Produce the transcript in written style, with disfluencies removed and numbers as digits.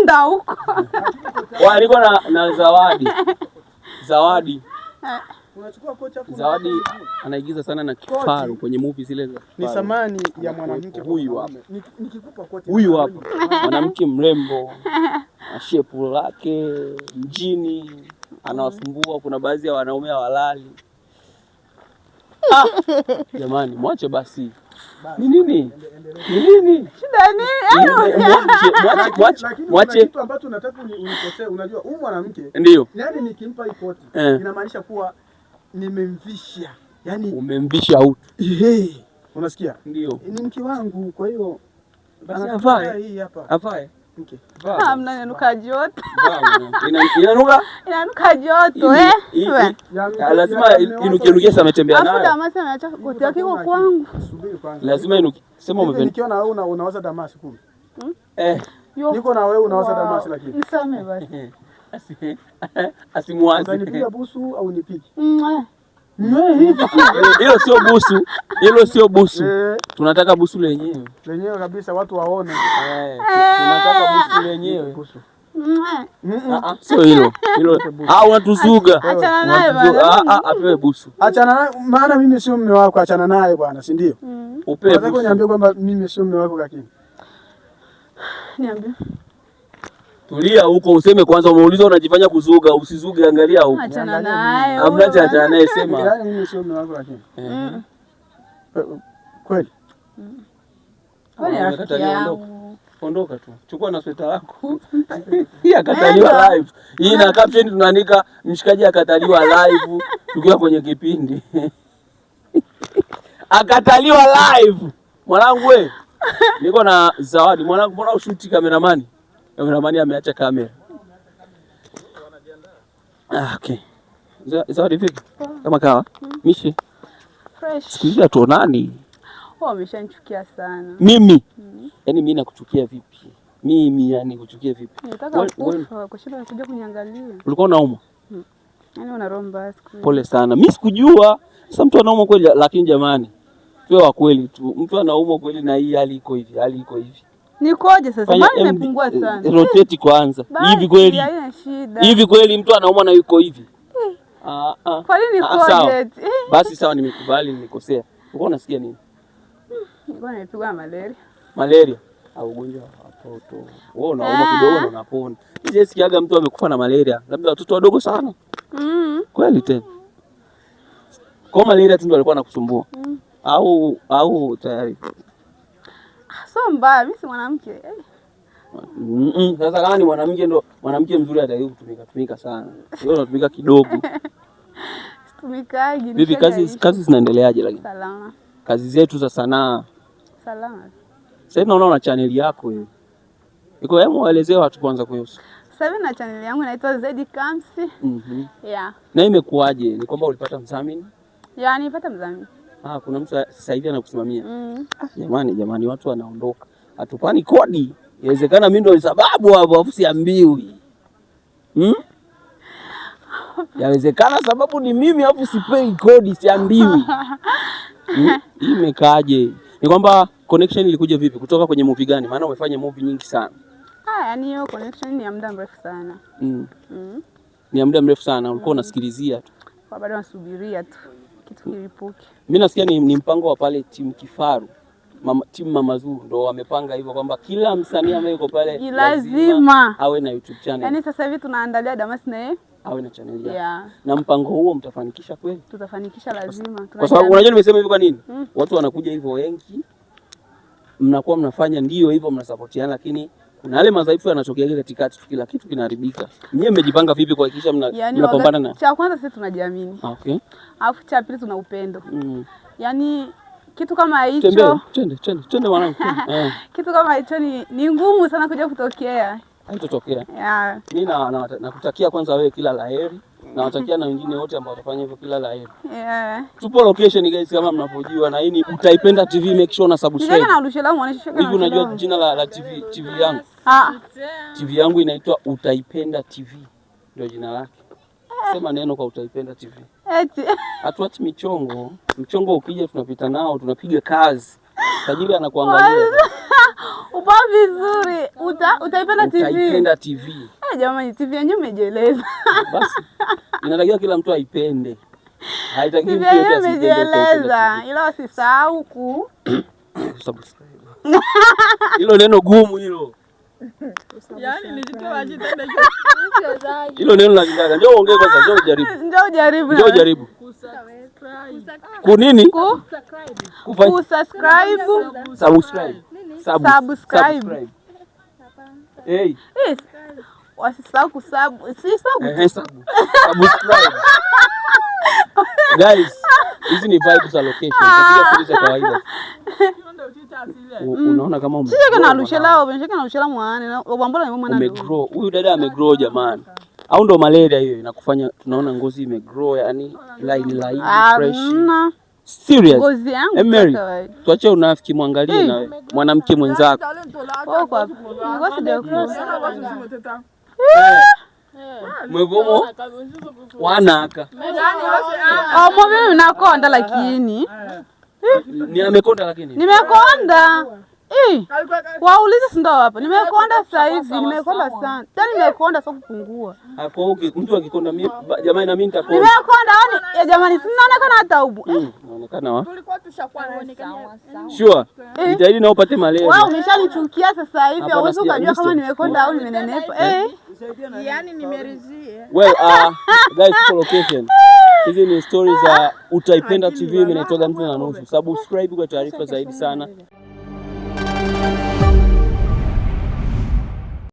nenda huko. Niko na Zawadi. Unachukua kocha hapo. Zawadi anaigiza sana na kifaru kwenye movie zile za kifaru. Ni samani ya mwanamke huyu hapa. Nikikupa kocha huyu hapa. Mwanamke mrembo. Shepu lake mjini anawasumbua, kuna baadhi ya wanaume hawalali. Jamani, mwache basi. Ni nini? Shida nini? Mwache. Kitu ambacho nataka unikosee, unajua huyu mwanamke ndio. Yaani nikimpa hii koti inamaanisha kuwa nimemvisha. Yaani umemvisha out. Unasikia? Ndio. Ni mke wangu, kwa hiyo basi avae hii hapa. Avae. Okay. Hamna inanuka joto. Inanuka joto lazima inukie sasa ametembea nayo. Afu Damasi anaacha koti yake kwa kwangu. Subiri kwanza. Lazima inukie. Sema umependa. Nikiona wewe unawaza Damasi kumbe. Niko na wewe unawaza Damasi lakini. Nisame basi. Asimwanze. Unanipiga busu au nipige? Hilo sio busu. Tunataka busu lenyewe kabisa, watu waone. Tunataka busu lenyewe. Sio hilo. Unatuzuga. Achana naye bwana. Apewe busu. Achana naye, maana mimi sio mume wako, achana naye bwana, si ndio? Upewe busu. Nataka niambie kwamba mimi sio mume wako lakini. Niambie. Tulia huko, useme kwanza. Umeuliza unajifanya kuzuga, usizuge, angalia huko. Achana naye. Amnacha achana naye, sema. Yaani mimi sio mume wako lakini. Kweli? Kwani rafiki yangu. Ondoka tu. Chukua na sweta lako. Hii akataliwa live. Hii na caption tunaandika mshikaji akataliwa live tukiwa kwenye kipindi. Akataliwa live. Mwanangu wewe. Niko na Zawadi. Mwanangu, mbona ushuti kameramani? Kameramani ameacha kamera. Okay. Zawadi vipi? Kama kawa? Mishi. Fresh. Sikia tuonani. Wameshanichukia sana. Mimi? Yaani mimi nakuchukia vipi? Mimi kuchukia vipi? Nataka kufa kwa sababu kuja kuniangalia. Ulikuwa unaumwa? Yaani unaromba siku. Pole sana. Mimi sikujua. Sasa mtu anaumwa kweli, lakini jamani, tuwe wa kweli tu. Mtu anaumwa kweli na hii hali iko hivi, Nikoje sasa? Mbona nimepungua sana? Rotate kwanza. Hivi kweli? Hivi kweli mtu anaumwa na yuko hivi? Kwa nini nikoje? Basi sawa, nimekubali nilikosea. Ulikuwa unasikia nini? Nilikuwa nimepigwa malaria. Malaria au ugonjwa wa watoto. Wewe unaumwa kidogo na unapona. Je, sikiaga mtu amekufa na malaria? Labda watoto wadogo sana. Kweli tena. Kwa malaria tu ndio alikuwa anakusumbua. Au tayari. So mbaya, mimi si mwanamke. Sasa kama ni mwanamke ndo mwanamke mzuri ataki kutumika sana. Wewe unatumika kidogo. Situmikaje. Vipi kazi zinaendeleaje lakini? Salama. Kazi zetu za sanaa. Salama. Sasa naona una channel yako hiyo. Iko hebu waelezee watu kwanza kuhusu. Sasa hivi na channel yangu inaitwa Zedi Kamsi. Yeah. Na imekuaje? Ni kwamba ulipata mdhamini? Yeah, nilipata mdhamini. Kuna mtu sasa hivi anakusimamia. Jamani watu wanaondoka. Hatupani kodi. Inawezekana mimi ndio sababu hapo afu siambiwi. Yawezekana sababu ni mimi afu sipei kodi siambiwi. Hii imekaaje? Ni kwamba connection ilikuja vipi? Kutoka kwenye movie gani? Maana umefanya movie nyingi sana. Yaani hiyo connection ni ya muda mrefu sana. Ni ya muda mrefu sana. Ulikuwa unasikilizia tu. Kwa bado nasubiria tu kitu kilipuke. Mimi nasikia ni mpango wa pale timu Kifaru. Timu Mama Zuu ndo wamepanga hivyo kwamba kila msanii ambaye yuko pale lazima awe na YouTube channel. Yaani sasa hivi tunaandalia Damasi na yeye awe na channel yake. Na mpango huo mtafanikisha kweli? Tutafanikisha lazima. Kwa sababu unajua nimesema hivyo kwa nini? Watu wanakuja hivyo wengi. Mnakuwa mnafanya ndio hivyo mnasapotiana, lakini kuna yale madhaifu yanatokea katikati, kila kitu kinaharibika. Nyie mmejipanga vipi kuhakikisha mnapambana na? Cha kwanza sisi tunajiamini. Okay. Alafu cha pili tuna upendo. Yaani kitu kama hicho twende mwanangu. Kitu kama hicho ni ngumu sana kuja kutokea. Haitotokea. Yeah. Mimi nakutakia kwanza wewe kila laheri. Nawatakia na wengine wote ambao watafanya hivyo kila laheri. Yeah. Tupo location guys kama mnapojua, na hii ni Utaipenda TV, make sure una subscribe. Ndio na urusha la muonesha. Hivi unajua jina la TV yangu? TV yangu inaitwa Utaipenda TV. Ndio jina lake. Sema neno kwa Utaipenda TV. Hatuachi michongo. Mchongo ukija tunapita nao, tunapiga kazi. Tajiri anakuangalia. Upo Kwa vizuri. Utaipenda TV. Utaipenda TV. Jamani, TV yenyewe umejieleza. Basi. Inatakiwa kila mtu aipende. Haitakiwi mtu yote asijieleza. Ila usisahau subscribe. Hilo neno gumu hilo. Yaani nijitoaje tena hilo neno la kitaka. Njoo ongee kwanza, njoo jaribu. Njoo jaribu. Kunini? Subscribe. Hey. Wasisahau subscribe. Guys, hizi ni vibes za location. Tapiga siri za kawaida. Unaona kama umeshika na lushela mwana na ubambola ni mwana. Umegrow. Huyu dada amegrow jamani. Au ndo malaria hiyo inakufanya tunaona ngozi imegrow, yani line fresh. Serious. Ngozi yangu. Mary, tuache unafiki, mwangalie na mwanamke mwenzako. Kwa ngozi ndio cross. Mwegomo wanaka. Mimi nakonda lakini. Ni amekonda lakini. Nimekonda. Waulize si ndo hapa. Nimekonda sasa hivi, nimekonda sana. Tena nimekonda sio kupungua. Hapo mtu akikonda mimi jamani na mimi nitakonda. Nimekonda ya jamani, si naonekana hata ubu. Naonekana wapi? Tulikuwa tushakuonekana sawa. Sure. Jitahidi na upate malaria. Wewe umeshanichukia sasa hivi, hauwezi kujua kama nimekonda au nimenenepa. Yaani nimeridhia. Well, guys, location. Hizi ni stories za Utaipenda TV. Mimi naitwa Mtu na Nusu. Subscribe kwa taarifa zaidi sana.